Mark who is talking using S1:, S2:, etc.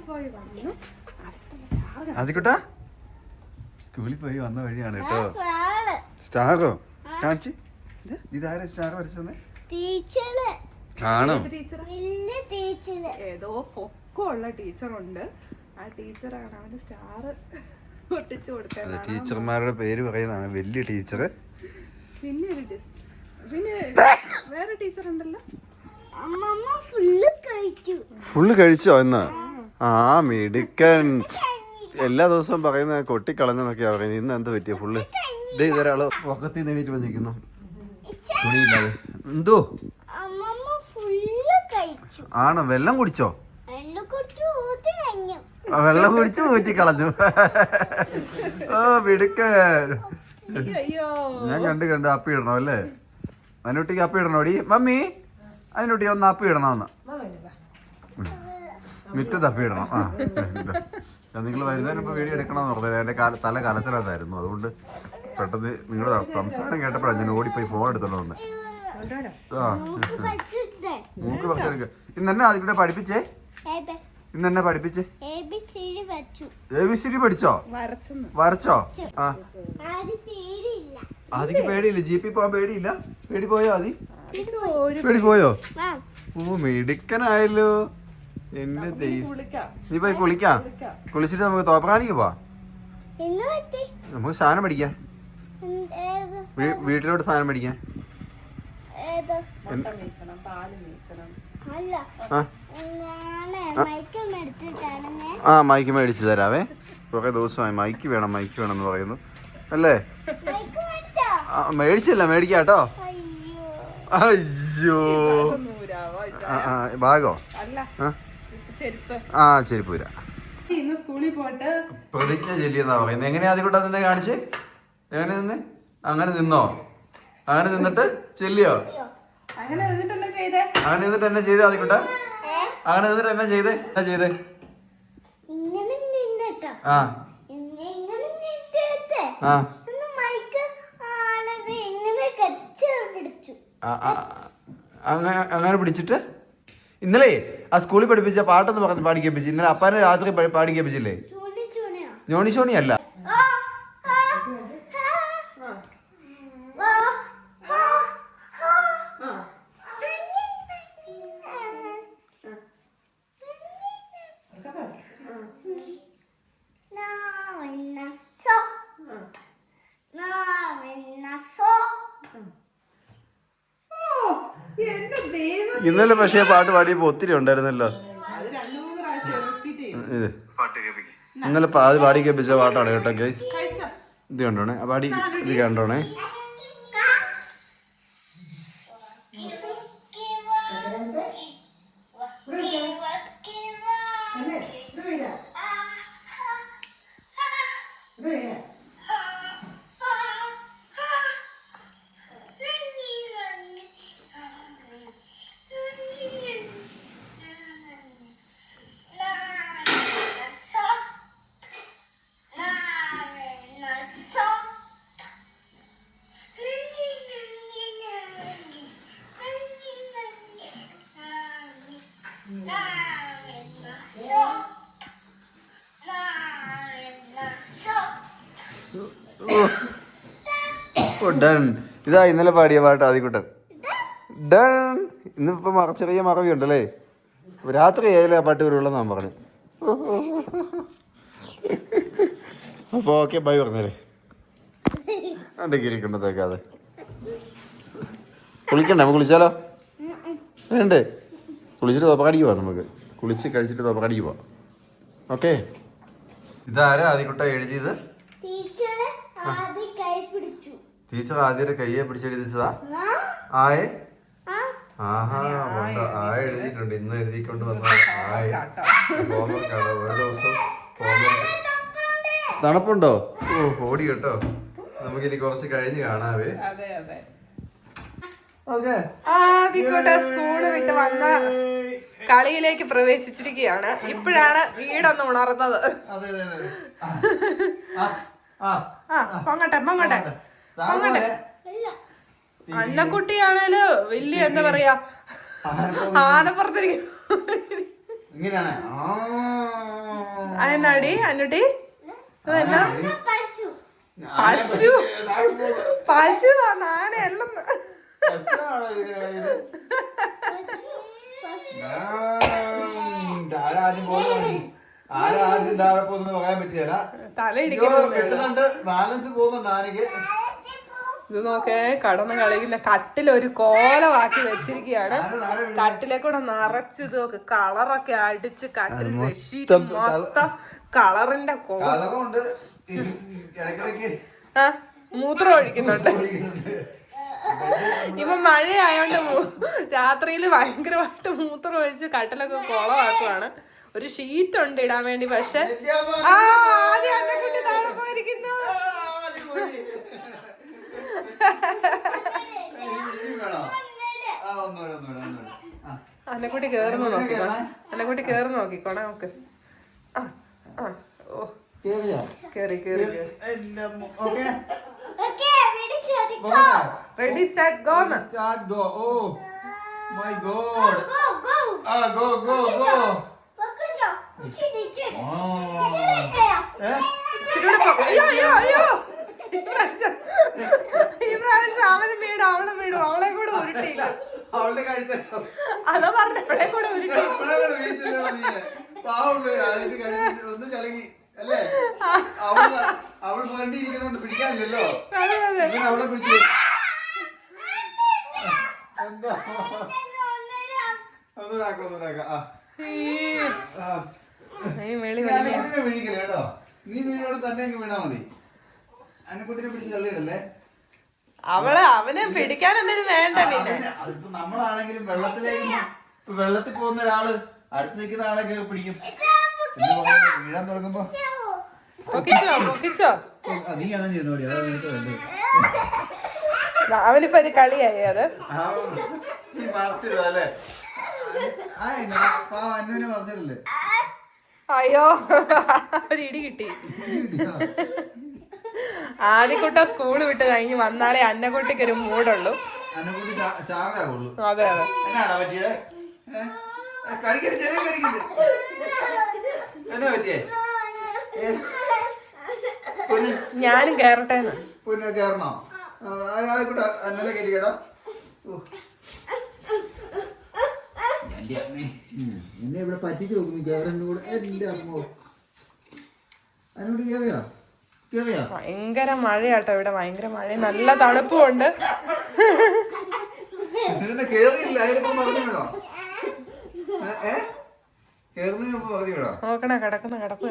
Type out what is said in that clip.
S1: പോയി വന്നു.
S2: ആദ്യക്കുട്ടാ സ്കൂളിൽ പോയി വന്ന വഴിയാണ് കേട്ടോ. സ്റ്റാറോ കാണിച്ച്. ഇതാരാ സ്റ്റാർ വരച്ചത്? ആണോ?
S1: ഏതോ പൊക്കമുള്ള ടീച്ചറുണ്ട്. ആ ടീച്ചറാണ് അവന് സ്റ്റാർ ഒട്ടിച്ചു കൊടുത്തത്.
S2: ടീച്ചർമാരുടെ പേര് പറയുന്നതാണ് വലിയ ടീച്ചർ.
S1: പിന്നെ വേറെ ടീച്ചർ ഉണ്ടല്ലോ.
S2: ഫുള്ള് കഴിച്ചോ ഇന്ന്? ആ മിടുക്കൻ. എല്ലാ ദിവസവും പറയുന്ന കൊട്ടിക്കളഞ്ഞെന്നൊക്കെയാ പറയുന്നത്. ഇന്ന് എന്ത് പറ്റിയ ഫുള്ള്? ഇതൊരാള് പൊക്കത്തിൽ നേടിയിട്ട് വന്നിരിക്കുന്നു തുണിയില്ലാതെ. എന്തോ ആണോ? വെള്ളം കുടിച്ചോ? വെള്ളം കുടിച്ചു ഊറ്റി കളഞ്ഞു. ഓ മിടുക്കൻ. ഞാൻ കണ്ട് അപ്പി ഇടണോ അല്ലേ? അതിനൊട്ടിക്ക് അപ്പി ഇടണോടി മമ്മി. അതിനൊട്ടി ഒന്ന് അപ്പി ഇടണമെന്ന് മിറ്റത്ത് അപ്പി ഇടണം. നിങ്ങൾ വരുന്നതിന് മുമ്പ് വീഡിയോ എടുക്കണമെന്ന് പറഞ്ഞത് എൻ്റെ തല കലത്തിനകത്തായിരുന്നു. അതുകൊണ്ട് പെട്ടെന്ന് നിങ്ങളുടെ സംസാരം കേട്ടപ്പോഴാണ് ഞാൻ ഓടിപ്പോയി ഫോൺ എടുത്തോണ്ട് വന്നത്. ആ മൂക്ക് പറിച്ചെടുക്ക. ഇന്ന് എന്നെ അതിലൂടെ പഠിപ്പിച്ചേ. ഇന്ന് എന്നെ പഠിപ്പിച്ചേ. ABCD പഠിച്ചോ? വരച്ചോ? ആ ആദിക്ക് പേടിയില്ല. ജീപ്പിൽ പോകാൻ പേടിയില്ല. പേടി പോയോ? പേടി പോയോ? ഓ മിടുക്കനായല്ലോ എന്റെ ദൈവം. നീ പോയി കുളിക്കാം. കുളിച്ചിട്ട് നമുക്ക് തോപ്രാനിക്ക് പോവാം. നമുക്ക് സാധനം മേടിക്കാം. വീട്ടിലോട്ട് സാധനം മേടിക്കാം. ആ മൈക്ക് മേടിച്ചു തരാവേ. കുറെ ദിവസമായി മൈക്ക് വേണം എന്ന് പറയുന്നു അല്ലേ? മേടിച്ചില്ല, മേടിക്കാട്ടോ. അയ്യോ ബാഗോ? ആ ചെരുപ്പ് വരാ. പ്രതിജ്ഞ ചൊല്ലിയെന്നാ പറയുന്നത്. എങ്ങനെയാ അതിക്കൂട്ടാ നിന്നെ കാണിച്ച്? എങ്ങനെ നിന്ന്? അങ്ങനെ നിന്നോ? അങ്ങനെ നിന്നിട്ട് ചെല്ലിയോ? അങ്ങനെ നിന്നിട്ട് എന്നെ ചെയ്തേ അതിക്കൂട്ടാ? അങ്ങനെ നിന്നിട്ട് എന്നാ ചെയ്തേ? ആ ആ അങ്ങനെ പിടിച്ചിട്ട് ഇന്നലെ ആ സ്കൂളിൽ പഠിപ്പിച്ച പാട്ടൊന്ന് പറഞ്ഞ് പാടി കേൾപ്പിച്ചു. ഇന്നലെ അപ്പാനെ രാത്രി പാടി കേൾപ്പിച്ചില്ലേ? ഞോണി ശോണി അല്ല. ഇന്നലെ പക്ഷേ പാട്ട് പാടിയപ്പോ ഒത്തിരി ഉണ്ടായിരുന്നല്ലോ. ഇത് ഇന്നലെ പാടി കേൾപ്പിച്ച പാട്ടാണ് കേട്ടോ ഗൈസ്. ഇത് കണ്ടോണേ പാടി. ഇത് കണ്ടോണേ. ഇതാ ഇന്നലെ പാടിയ പാട്ട് ആദ്യക്കുട്ടൻ. ഡൺ. ഇന്നിപ്പോ ചെറിയ മറവി ഉണ്ടല്ലേ? രാത്രി ആയാലും ആ പാട്ട് വരുള്ളൂ പറഞ്ഞു. അപ്പൊ ഓക്കെ ബൈ പറഞ്ഞേരെ. എന്റെ കിരിക്കണ്ടത്തേക്കാതെ കുളിക്കണ്ടേ? നമുക്ക് കുളിച്ചാലോ? വേണ്ടേ? കുളിച്ചിട്ട് തോപ്പക്കാടിക്ക് പോവാം. നമുക്ക് കുളിച്ച് കഴിച്ചിട്ട് തോപ്പക്കാടിക്ക് പോവാം. ഓക്കെ. ഇതാരാ ആദ്യക്കുട്ട എഴുതിയത്? ടീച്ചർ ആദ്യം കയ്യെ പിടിച്ചെഴുതിച്ചതാ. ആയെ ആഹാ കൊണ്ട് ആയ എഴുതിയിട്ടുണ്ട്. ഇന്ന് എഴുതിക്കൊണ്ട് വന്ന ആയ ഹോംവർക്കാണ്. ഓരോ ദിവസം ഹോംവർക്ക്. തണുപ്പുണ്ടോ? ഓ ഓടി കേട്ടോ. നമുക്കിനി കുറച്ച് കഴിഞ്ഞ് കാണാവേ.
S1: സ്കൂള് വിട്ട് വന്ന കളിയിലേക്ക് പ്രവേശിച്ചിരിക്കുകയാണ്. ഇപ്പോഴാണ് വീടൊന്ന് ഉണർന്നത്. പൊങ്ങട്ടെ അന്നക്കുട്ടിയാണേല് വലിയ എന്താ പറയാ ആനപ്പുറത്തിരിക്കും. അതെന്നാടി അന്നുട്ടി അതെന്നാ പശു പശുവാ നാനല്ലെന്ന്
S2: ആരാദ്യം താഴെ പോകുന്നത് പറയാൻ പറ്റിയല്ല.
S1: തലയിടിക്കുന്നുണ്ട്.
S2: ബാലൻസ് പോകുന്നുണ്ട് ആനക്ക്.
S1: ഇത് നോക്കേ കടന്ന് കളിക്കുന്ന കട്ടിലൊരു കോലമാക്കി വെച്ചിരിക്കുകയാണ്. കട്ടിലെ കൂടെ നിറച്ച് ഇത് നോക്ക് കളറൊക്കെ അടിച്ച് കട്ടിൽ ബെഡ്ഷീറ്റ് മൊത്തം കളറിന്റെ
S2: കളറുണ്ട്.
S1: ആ മൂത്രം ഒഴിക്കുന്നുണ്ട്. ഇപ്പൊ മഴയായോണ്ട് രാത്രിയില് ഭയങ്കരമായിട്ട് മൂത്രം ഒഴിച്ച് കട്ടിലൊക്കെ കുളമാക്കുവാണ്. ഒരു ഷീറ്റ് ഉണ്ട് ഇടാൻ വേണ്ടി. പക്ഷെ ആദ്യം അന്നക്കുട്ടി താഴെ പോയിരിക്കുന്നു. അന്നക്കുട്ടി കേറുന്നു നോക്കിക്കോണേ. അന്നക്കുട്ടി കേറുന്നു നോക്കിക്കോണേ നമുക്ക്. ഓ കേറി കേറി കേറി. Ready, start, go.
S2: Start, go. Oh my God. Go, go, go.
S1: അവനും വീടും അവളും വീടും അവളെ കൂടെ ഉരുട്ടിയില്ല. അതാ പറഞ്ഞ അവളെ കൂടെ ഉരുട്ടി.
S2: ഒന്നും ചളങ്ങി അല്ലേ? അവള് പറഞ്ഞിരിക്കുന്നോണ്ട് പിടിക്കാനില്ലല്ലോ. അവളെ പിടിച്ചു. എന്താ വീഴിക്കല്ലേ കേട്ടോ. നീ വീഴോടെ തന്നെ വീണാ മതി. അന്നക്കുട്ടിനെ പിടിച്ച് തള്ളിയിടല്ലേ.
S1: അവനെ പിടിക്കാൻ എന്തെങ്കിലും വേണ്ട. പിന്നെ
S2: അതിപ്പോ നമ്മളാണെങ്കിലും വെള്ളത്തിൽ പോകുന്ന ഒരാള് അടുത്ത് നിൽക്കുന്ന ആളൊക്കെ പിടിക്കും. വീഴാൻ തുടങ്ങുമ്പോ
S1: പൊക്കിച്ചോ.
S2: നീ അതാ ചെയ്യുന്നോടി. അതാ നിനക്ക് വേണ്ടത്.
S1: അവനിപ്പോ ഒരു കളിയായി അത്.
S2: നീ മറച്ചിടുവല്ലേ? അന്നുവിനെ മറച്ചിടല്ലേ?
S1: അയ്യോ ഒരു ഇടി കിട്ടി. ആദ്യക്കുട്ട സ്കൂള് വിട്ട് കഴിഞ്ഞ് വന്നാലേ അന്നക്കുട്ടിക്ക് ഒരു മൂടുള്ളൂ.
S2: അന്നക്കുട്ടി ചാകാവുള്ളൂ.
S1: അതെ അതെ.
S2: എന്നാടാ പറ്റിയേ? കടിക്കരുത്, ചെറിയ കടിക്കരുത്. എന്നാ പറ്റിയേ?
S1: ഞാനും കേറട്ടേന്ന്.
S2: പിന്നെ കേറണോ? ആയിക്കോട്ടെ, അന്നലെ കയറിക്കടാ. എന്നെ ഇവിടെ പറ്റിച്ചു നോക്കുന്നു. കേറന്റെ കൂടെ എന്റെ അമ്മോ. അതിനോട് കേറിയോ? കേറിയോ?
S1: ഭയങ്കര മഴയാട്ടോ ഇവിടെ. ഭയങ്കര മഴ, നല്ല തണുപ്പും ഉണ്ട്.
S2: കേറിയില്ല. അതിലിപ്പോ പറഞ്ഞു വിടോ? കേറുന്നതിന് മുമ്പ് പറഞ്ഞു വിടോ?
S1: നോക്കണ കിടക്കുന്ന കിടപ്പ്